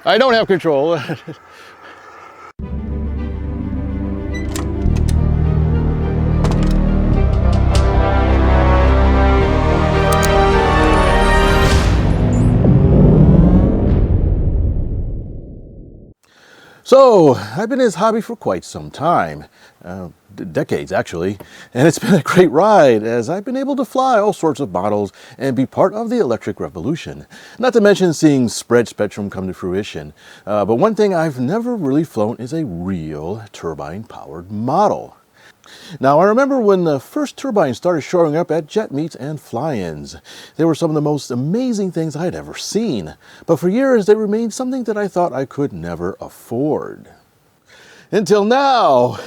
I don't have control. So, I've been in this hobby for quite some time, decades actually, and it's been a great ride as I've been able to fly all sorts of models and be part of the electric revolution. Not to mention seeing spread spectrum come to fruition. But one thing I've never really flown is a real turbine-powered model. Now, I remember when the first turbines started showing up at jet meets and fly-ins. They were some of the most amazing things I had ever seen, but for years they remained something that I thought I could never afford. Until now.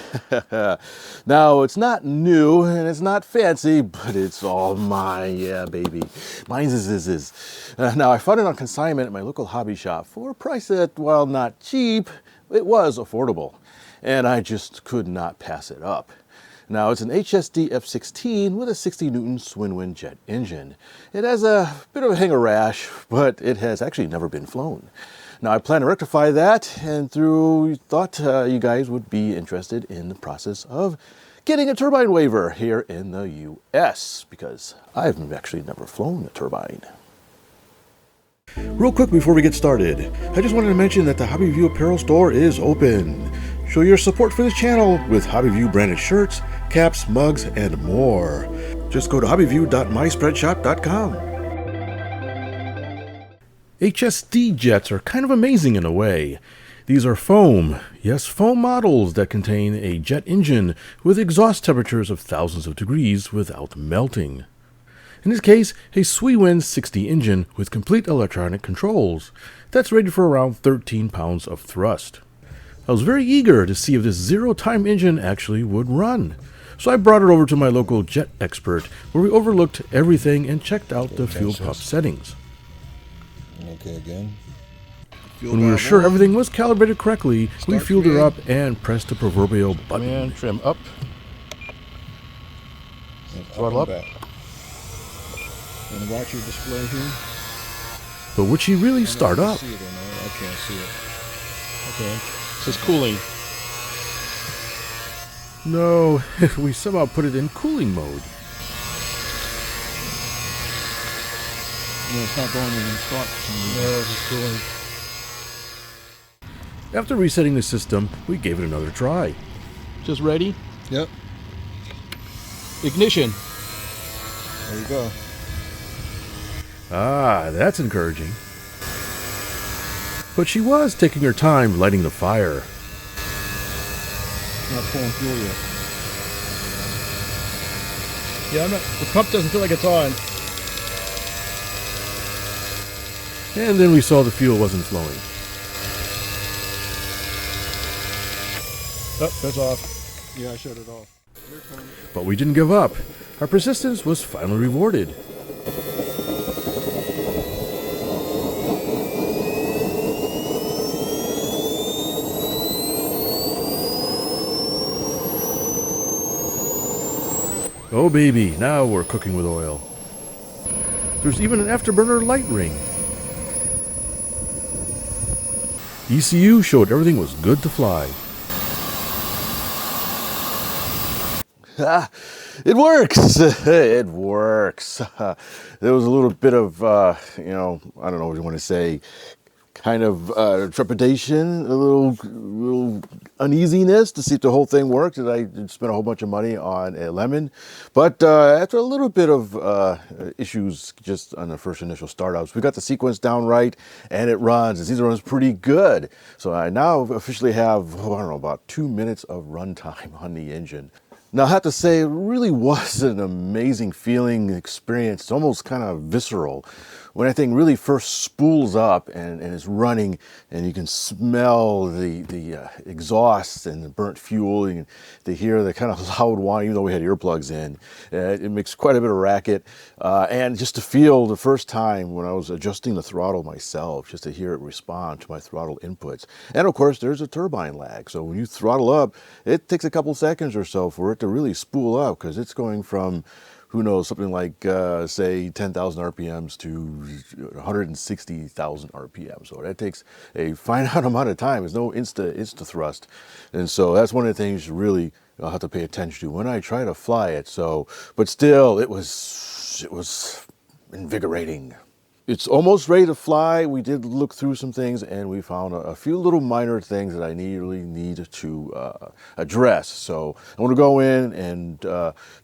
Now, it's not new and it's not fancy, but it's all mine, yeah, baby. Mine's is. Now, I found it on consignment at my local hobby shop for a price that, while not cheap, it was affordable, and I just could not pass it up. Now, it's an HSD F16 with a 60 Newton Swinwind jet engine. It has a bit of a hanger rash, but it has actually never been flown. Now, I plan to rectify that, and thought you guys would be interested in the process of getting a turbine waiver here in the US, because I've actually never flown a turbine. Real quick before we get started, I just wanted to mention that the HobbyView apparel store is open. Show your support for this channel with HobbyView branded shirts, caps, mugs, and more. Just go to hobbyview.myspreadshop.com. HSD jets are kind of amazing in a way. These are foam, yes, foam models that contain a jet engine with exhaust temperatures of thousands of degrees without melting. In this case, a Swinwind 60 engine with complete electronic controls that's rated for around 13 pounds of thrust. I was very eager to see if this zero-time engine actually would run, so I brought it over to my local jet expert where we overlooked everything and checked out the fuel pump settings. Okay, again. When we were sure everything was calibrated correctly, we fueled her up and pressed the proverbial button. And trim up. Throttle up. And watch your display here. But would she really start up? See it or not? I can't see it. Okay. This is cooling. No, we somehow put it in cooling mode. No, it's not going in start. No, it's just cooling. After resetting the system, we gave it another try. Just ready? Yep. Ignition. There you go. Ah, that's encouraging. But she was taking her time lighting the fire. Not pulling fuel yet. Yeah, the pump doesn't feel like it's on. And then we saw the fuel wasn't flowing. Oh, that's off. Yeah, I shut it off. But we didn't give up. Our persistence was finally rewarded. Oh baby, now we're cooking with oil. There's even an afterburner light ring. ECU showed everything was good to fly. It works. It works. There was a little bit of, I don't know what you want to say, kind of trepidation, a little uneasiness to see if the whole thing worked. And I spent a whole bunch of money on a lemon. But after a little bit of issues just on the first initial startups, we got the sequence down right and it runs. It seems to run pretty good. So I now officially have, about 2 minutes of runtime on the engine. Now, I have to say, it really was an amazing feeling experience. It's almost kind of visceral. When that thing really first spools up and is running, and you can smell the exhaust and the burnt fuel, and to hear the kind of loud whine, even though we had earplugs in. It makes quite a bit of racket. And just to feel the first time when I was adjusting the throttle myself, just to hear it respond to my throttle inputs. And of course, there's a turbine lag. So when you throttle up, it takes a couple seconds or so for it to really spool up, because it's going from who knows, something like, say, 10,000 RPMs to 160,000 RPM. So that takes a finite amount of time. There's no insta thrust. And so that's one of the things really I'll have to pay attention to when I try to fly it. So, but still, it was invigorating. It's almost ready to fly. We did look through some things and we found a few little minor things that I really need to address. So I want to go in and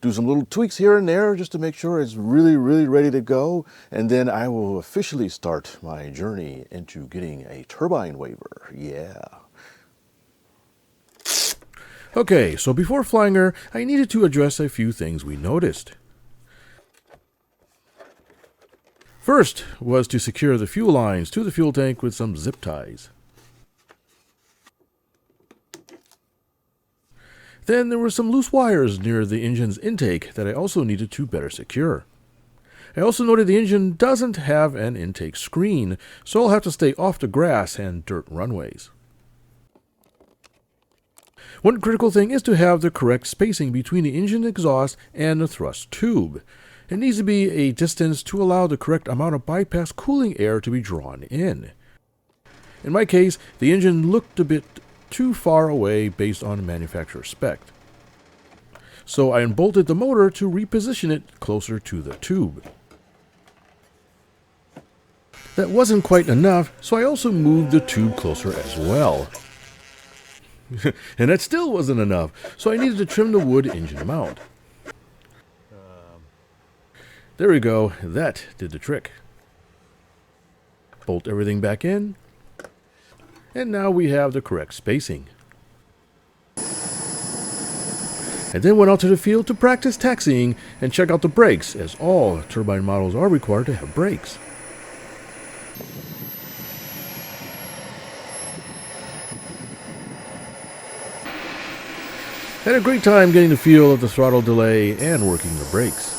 do some little tweaks here and there just to make sure it's really, really ready to go. And then I will officially start my journey into getting a turbine waiver. Yeah. Okay, so before flying her, I needed to address a few things we noticed. First was to secure the fuel lines to the fuel tank with some zip ties. Then there were some loose wires near the engine's intake that I also needed to better secure. I also noted the engine doesn't have an intake screen, so I'll have to stay off the grass and dirt runways. One critical thing is to have the correct spacing between the engine exhaust and the thrust tube. It needs to be a distance to allow the correct amount of bypass cooling air to be drawn in. In my case, the engine looked a bit too far away based on manufacturer spec. So I unbolted the motor to reposition it closer to the tube. That wasn't quite enough, so I also moved the tube closer as well. And that still wasn't enough, so I needed to trim the wood engine mount. There we go, that did the trick. Bolt everything back in, and now we have the correct spacing. And then went out to the field to practice taxiing and check out the brakes, as all turbine models are required to have brakes. Had a great time getting the feel of the throttle delay and working the brakes.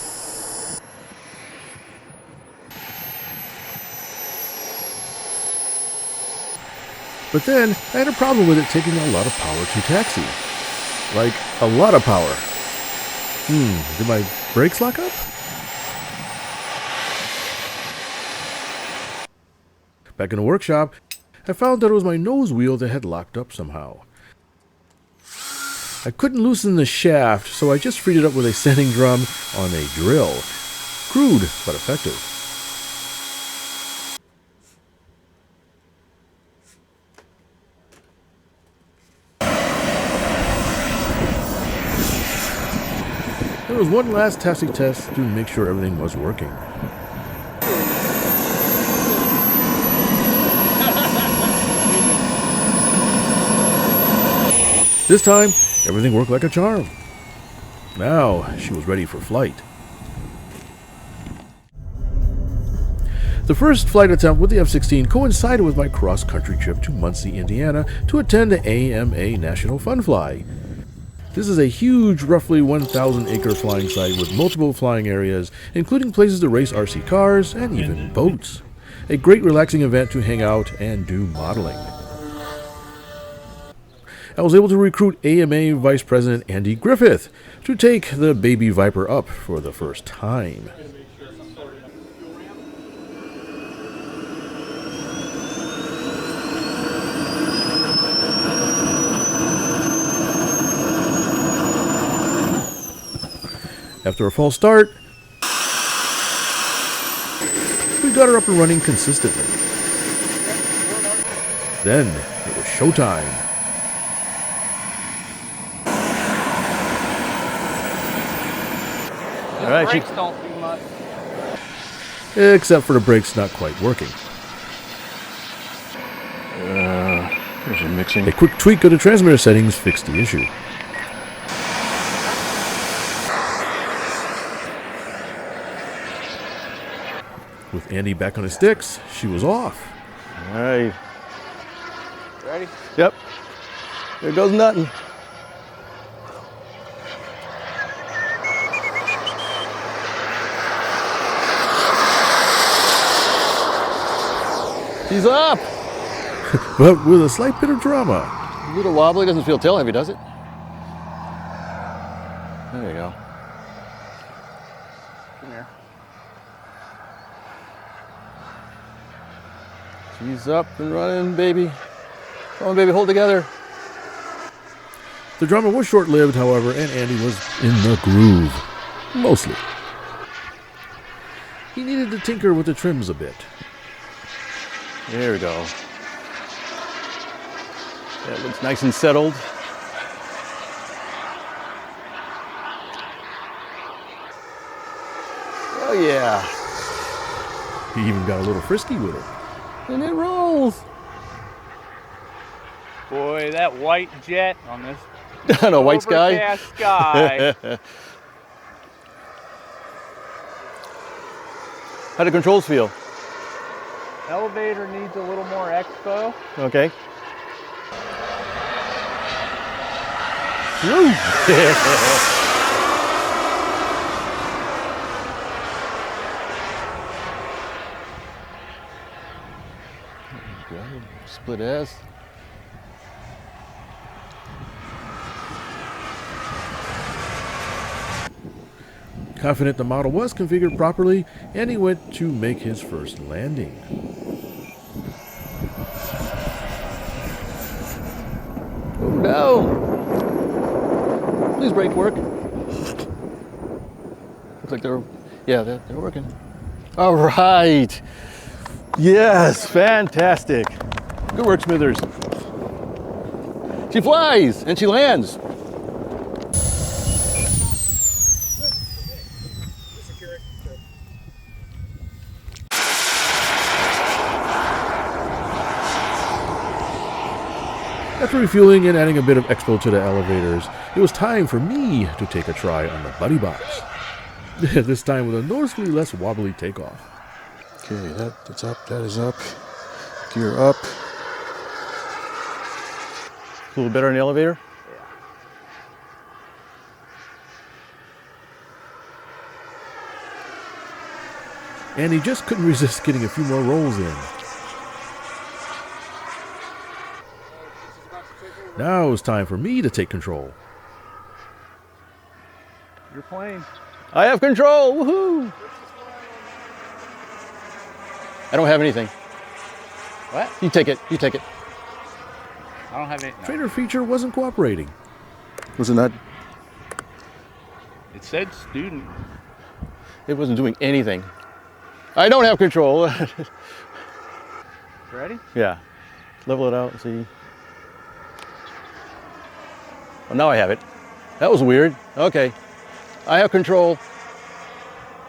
But then, I had a problem with it taking a lot of power to taxi. Like, a lot of power. Did my brakes lock up? Back in the workshop, I found that it was my nose wheel that had locked up somehow. I couldn't loosen the shaft, so I just freed it up with a sanding drum on a drill. Crude, but effective. There was one last taxi test to make sure everything was working. This time, everything worked like a charm. Now, she was ready for flight. The first flight attempt with the F-16 coincided with my cross-country trip to Muncie, Indiana to attend the AMA National Fun Fly. This is a huge, roughly 1,000-acre flying site with multiple flying areas, including places to race RC cars and even boats. A great relaxing event to hang out and do modeling. I was able to recruit AMA Vice President Andy Griffith to take the Baby Viper up for the first time. After a false start, we got her up and running consistently. Then it was showtime. All right, brakes don't do much. Except for the brakes not quite working. There's a mixing. A quick tweak of the transmitter settings fixed the issue. With Andy back on his sticks, she was off. All right. Ready? Yep. There goes nothing. He's up. But with a slight bit of drama. A little wobbly, doesn't feel tail heavy, does it? There you go. She's up and running, baby. Come on, baby, hold together. The drama was short-lived, however, and Andy was in the groove. Mostly. He needed to tinker with the trims a bit. There we go. That looks nice and settled. Oh yeah. He even got a little frisky with it. And it rolls. Boy, that white jet on this On a white sky. overcast sky. How do controls feel? Elevator needs a little more expo. Okay. Woo. Split S. Confident the model was configured properly, and he went to make his first landing. Oh no! Please brake work. Looks like they're working. All right. Yes, fantastic. Good work, Smithers. She flies and she lands. After refueling and adding a bit of expo to the elevators, it was time for me to take a try on the buddy box. This time with a noticeably less wobbly takeoff. Okay, that's up, that is up. Gear up. A little better in the elevator? And he just couldn't resist getting a few more rolls in. Now it was time for me to take control. Your plane. I have control, woohoo! I don't have anything. What? You take it, you take it. I don't have it. No. Trainer feature wasn't cooperating. Wasn't that? It said student. It wasn't doing anything. I don't have control. Ready? Yeah. Level it out and see. Well, now I have it. That was weird. Okay. I have control.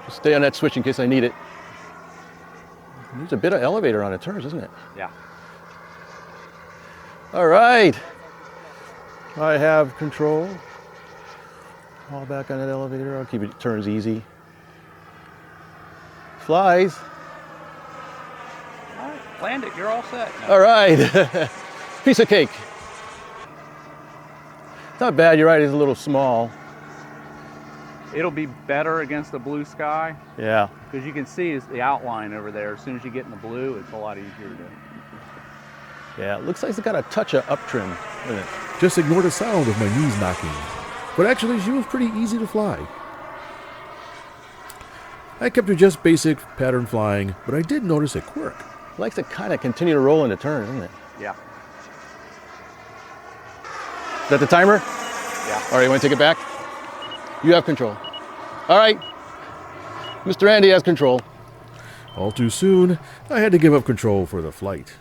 Just stay on that switch in case I need it. There's a bit of elevator on the turns, isn't it? Yeah. All right. I have control. All back on that elevator. I'll keep it turns easy. Flies. All right. Land it. You're all set. No. All right. Piece of cake. Not bad. You're right. It's a little small. It'll be better against the blue sky Yeah. because you can see is the outline over there. As soon as you get in the blue, it's a lot easier to. Yeah. It looks like it's got a touch of up trim in it. Just ignore the sound of my knees knocking. But actually, she was pretty easy to fly. I kept her just basic pattern flying, but I did notice a quirk. It likes to kind of continue to roll in the turn, doesn't it? Yeah. Is that the timer? Yeah. All right. You want to take it back? You have control. All right. Mr. Andy has control. All too soon, I had to give up control for the flight.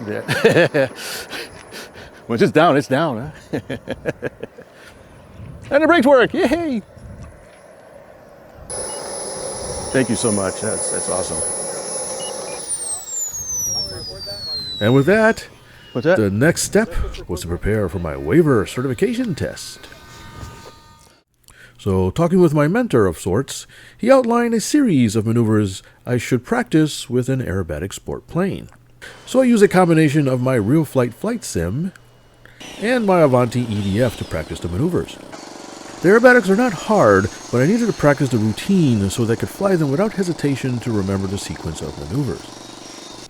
Yeah. Once it's down, huh? And the brakes work. Yay! Thank you so much. That's awesome. And with that, What's that? the next step was to prepare for my waiver certification test. So, talking with my mentor of sorts, he outlined a series of maneuvers I should practice with an aerobatic sport plane. So I use a combination of my real flight sim and my Avanti EDF to practice the maneuvers. The aerobatics are not hard, but I needed to practice the routine so that I could fly them without hesitation to remember the sequence of maneuvers.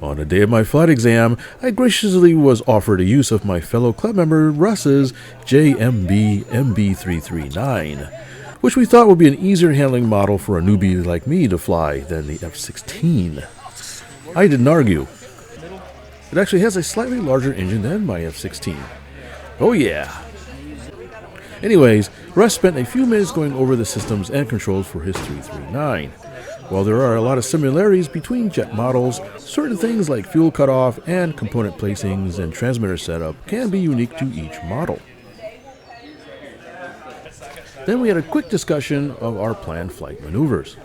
On the day of my flight exam, I graciously was offered a use of my fellow club member Russ's JMB MB339, which we thought would be an easier handling model for a newbie like me to fly than the F-16. I didn't argue. It actually has a slightly larger engine than my F-16. Oh yeah! Anyways, Russ spent a few minutes going over the systems and controls for his 339. While there are a lot of similarities between jet models, certain things like fuel cutoff and component placings and transmitter setup can be unique to each model. Then we had a quick discussion of our planned flight maneuvers.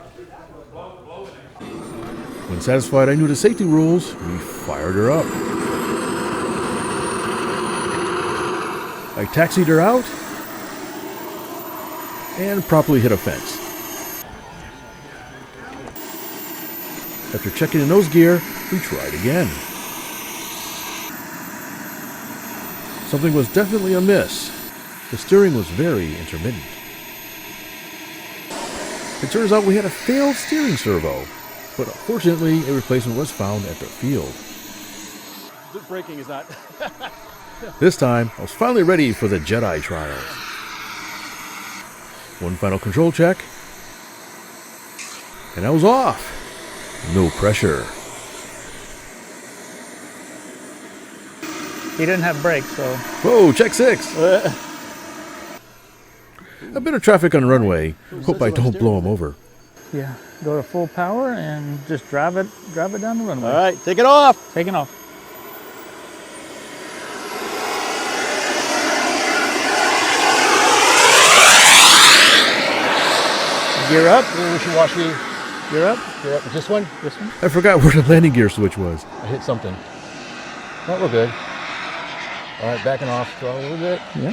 When satisfied I knew the safety rules, we fired her up. I taxied her out and promptly hit a fence. After checking the nose gear, we tried again. Something was definitely amiss. The steering was very intermittent. It turns out we had a failed steering servo, but fortunately a replacement was found at the field. The braking is not. This time, I was finally ready for the Jedi trials. One final control check, and I was off. No pressure. He didn't have brakes, so Whoa, check 6. A bit of traffic on the runway. Hope I don't blow him over. yeah. Go to full power and just drive it down the runway. All right, take it off. Taking off. Gear up. We should watch the. Gear up. Gear up. This one? This one. I forgot where the landing gear switch was. I hit something. No, we're good. All right, backing off throttle a little bit. Yeah.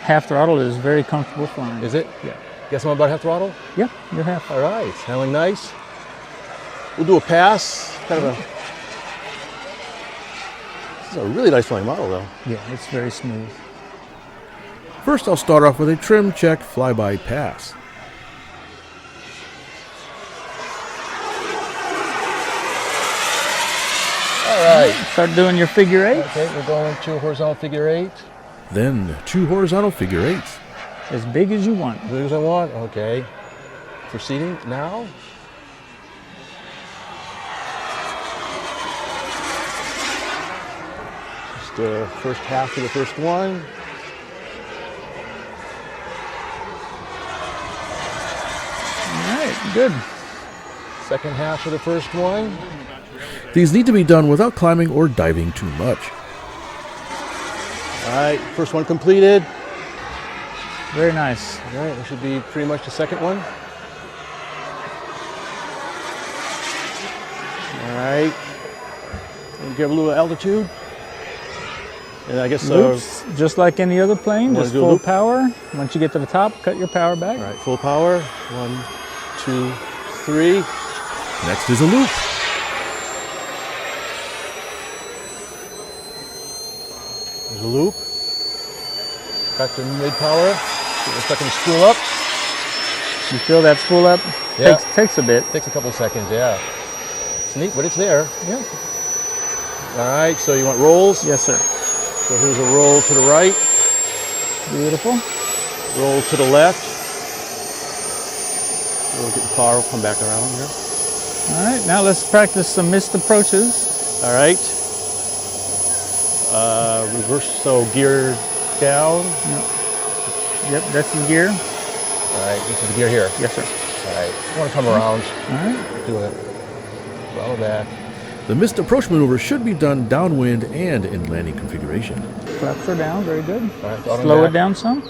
Half throttle is very comfortable flying. Is it? Yeah. Guess I'm about half throttle? Yeah, you're half. All right, handling nice. We'll do a pass. Kind of a. This is a really nice flying model, though. Yeah, it's very smooth. First, I'll start off with a trim check flyby pass. All right. Start doing your figure 8. Okay, we're going to a horizontal figure 8. Then 2 horizontal figure 8s. As big as you want. As big as I want. Okay. Proceeding now. Just the first half of the first one. All right, good. Second half of the first one. These need to be done without climbing or diving too much. All right, first one completed. Very nice. All right, this should be pretty much the second one. All right, and give a little altitude. And I guess Loops, just like any other plane, wanna just do a full loop? power. Once you get to the top, cut your power back. all right, full power. 1, 2, 3. Next is a loop. There's a loop. Got the mid power. Get the second spool up. You feel that spool up? Yeah. Takes a bit. Takes a couple seconds, yeah. It's neat, but it's there. Yeah. All right, so you want rolls? Yes, sir. So here's a roll to the right, Beautiful. roll to the left. We'll get the power, come back around here. All right, now let's practice some missed approaches. All right. Reverse, so gear down. Yep, that's the gear. All right, this is the gear here. Yes, sir. All right, I want to come around, All right. do it. Roll back. The missed approach maneuver should be done downwind and in landing configuration. Flaps are down, very good. All right, throttle Slow back. it down some.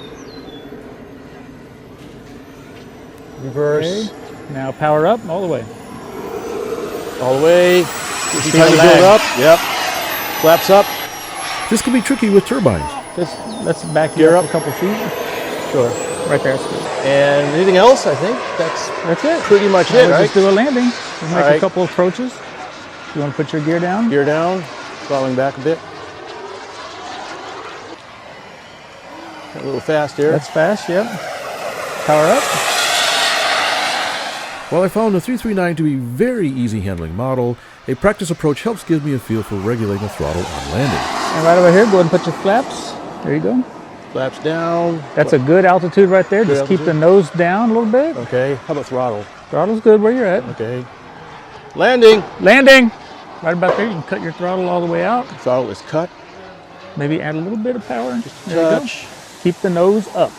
Reverse. Okay. Now power up all the way. All the way. See Time the to build lag. up. Yep. Flaps up. This can be tricky with turbines. Just let's back Gear you up up. a couple feet. Sure. Right there. That's good. And anything else? I think that's That's it. pretty much Now it, we'll right? just do a landing. We'll make All right. a couple approaches. You want to put your gear down? Gear down, throttling back a bit. A little fast here. That's fast, yep. Power up. While I found the 339 to be a very easy handling model, A practice approach helps give me a feel for regulating the throttle on landing. And right over here, go ahead and put your flaps. There you go. Flaps down. That's a good altitude right there. Good Just keep the altitude. nose down a little bit. Okay. How about throttle? Throttle's good where you're at. Okay. Landing. Landing. Right about there, you can cut your throttle all the way out. Throttle is cut. Maybe add a little bit of power. There you go. Touch. Keep the nose up.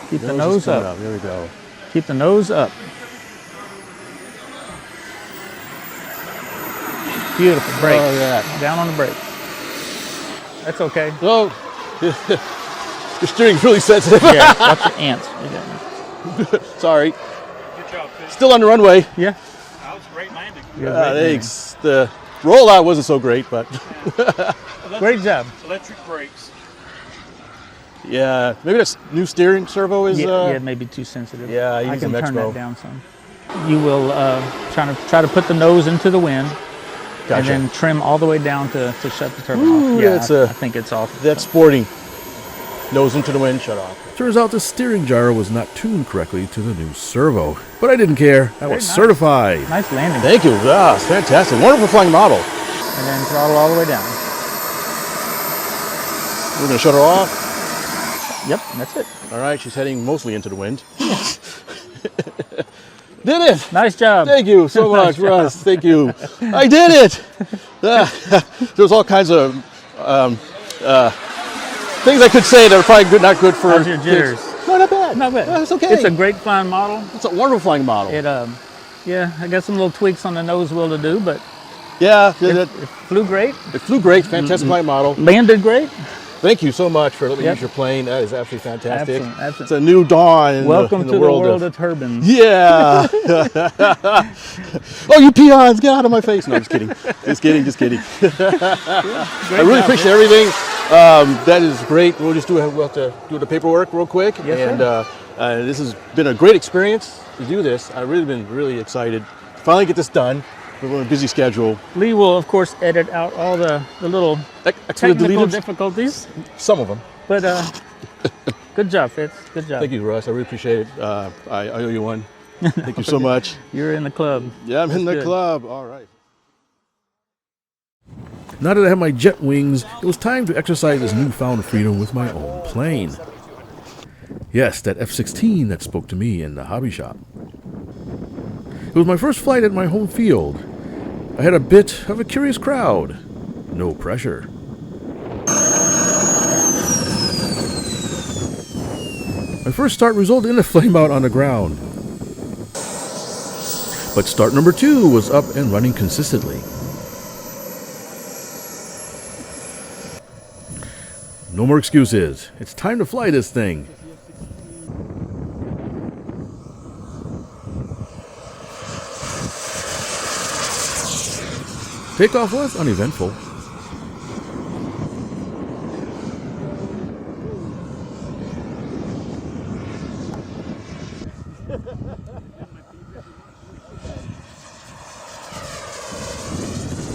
Keep the nose is coming up. There we go. Keep the nose up. Beautiful. Brake. Oh, yeah. Down on the brake. That's okay. Oh, your steering's really sensitive. Yeah, watch your ants. You got me. Sorry. Good job, Fitz. Still on the runway. Yeah. That was a great landing. Thanks. The rollout wasn't so great, but Great job. Electric brakes. yeah, maybe that new steering servo is. Yeah, it may be too sensitive. yeah, I I use can the turn Metro. that down some. You will try to put the nose into the wind, and Gotcha. then trim all the way down to shut the turbine Ooh, off. Yeah, that's I think it's off. That's sporting. Nose into the wind, shut off. Turns out the steering gyro was not tuned correctly to the new servo. But I didn't care. I was nice. certified. Nice landing. Thank you. Ah, it's fantastic. Wonderful flying model. And then throttle all the way down. We're gonna shut her off. Yep, that's it. All right, she's heading mostly into the wind. Did it! Nice job. Thank you so much, Russ. Thank you. I did it. There's all kinds of things I could say that are probably good, not good for How's your jitters? kids. No, not bad. Not bad. It's okay. It's a great flying model. It's a wonderful flying model. It yeah, I got some little tweaks on the nose wheel to do, but Yeah, it flew great. it flew great. Fantastic flight model. Landed great. Thank you so much for letting me Yep. use your plane. That is absolutely fantastic. Absolutely. It's a new dawn in Welcome in to the world of turbines. Yeah. Oh, you peons, get out of my face. No, just kidding. Just kidding, just kidding. I really appreciate everything. That is great. We'll have to do the paperwork real quick. Yes, and this has been a great experience to do this. I've really been really excited to finally get this done. We're on a busy schedule. Lee will, of course, edit out all the little Actually technical deleted difficulties. some of them. But good job, Fitz. Good job. Thank you, Russ. I really appreciate it. I owe you one. Thank you so much. You're in the club. Yeah, I'm in the good. club. All right. Now that I have my jet wings, it was time to exercise this newfound freedom with my own plane. Yes, that F-16 that spoke to me in the hobby shop. It was my first flight at my home field. I had a bit of a curious crowd. No pressure. My first start resulted in a flame out on the ground. But start number 2 was up and running consistently. No more excuses. It's time to fly this thing. Takeoff was uneventful.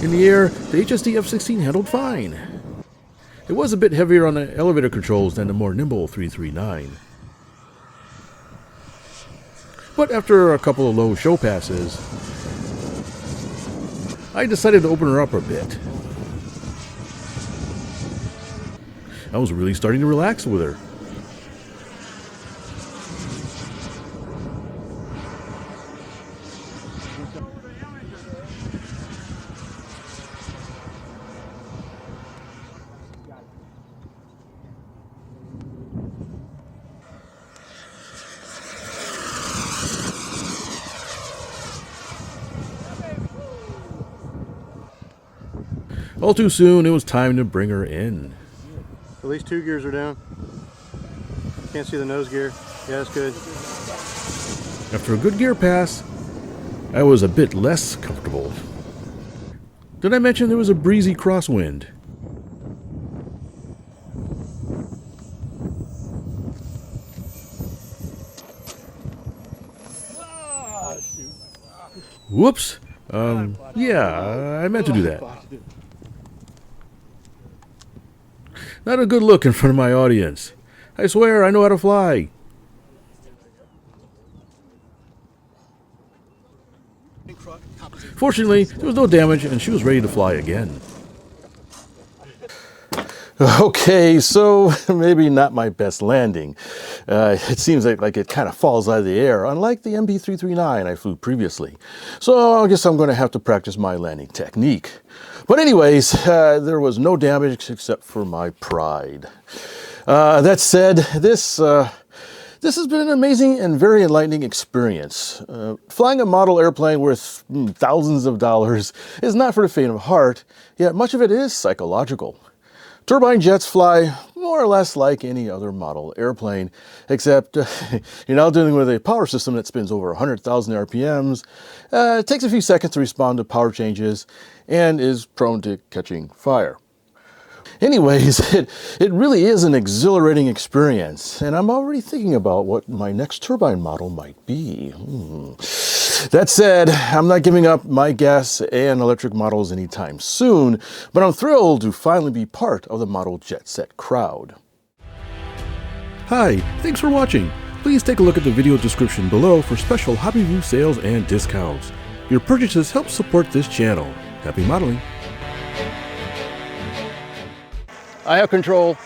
In the air, the HSD F-16 handled fine. It was a bit heavier on the elevator controls than the more nimble 339. But after a couple of low show passes, I decided to open her up a bit. I was really starting to relax with her. All too soon, it was time to bring her in. At least 2 gears are down. Can't see the nose gear. Yeah, that's good. After a good gear pass, I was a bit less comfortable. Did I mention there was a breezy crosswind? Whoops. Yeah, I meant to do that. Not a good look in front of my audience. I swear I know how to fly. Fortunately, there was no damage and she was ready to fly again. Okay, so maybe not my best landing. It seems like it kind of falls out of the air, unlike the MB339 I flew previously. So I guess I'm going to have to practice my landing technique. But anyways, there was no damage except for my pride. That said, this has been an amazing and very enlightening experience. Flying a model airplane worth thousands of dollars is not for the faint of heart, yet much of it is psychological. Turbine jets fly more or less like any other model airplane, except you're now dealing with a power system that spins over 100,000 RPMs, it takes a few seconds to respond to power changes, and is prone to catching fire. Anyways, it really is an exhilarating experience, and I'm already thinking about what my next turbine model might be. That said, I'm not giving up my gas and electric models anytime soon, but I'm thrilled to finally be part of the model jet set crowd. Hi, thanks for watching. Please take a look at the video description below for special HobbyView sales and discounts. Your purchases help support this channel. Happy modeling! I have control.